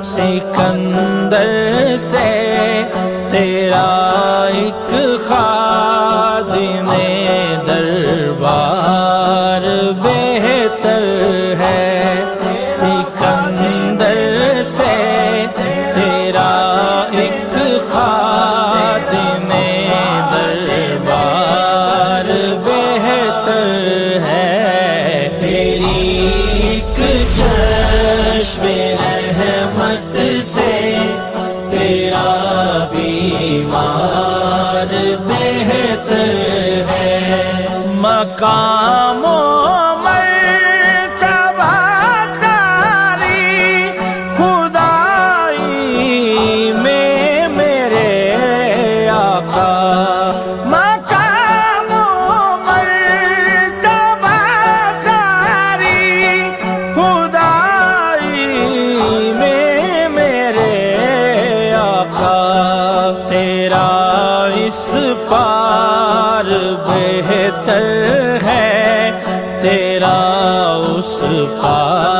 سکندر سے تیرا ایک خادم دربار بہتر ہے، سکندر سے تیرا ایک خادم دربار بہتر ہے، تیری ایک چشم رحمت سے تیرا بیمار بہتر ہے، مقام و مرتبہ ساری خدائی میں میرے آقا، مقام و مرتبہ ساری خدائی میں میرے آقا، تیرا اس پار بہتر ہے، تیرا اس پار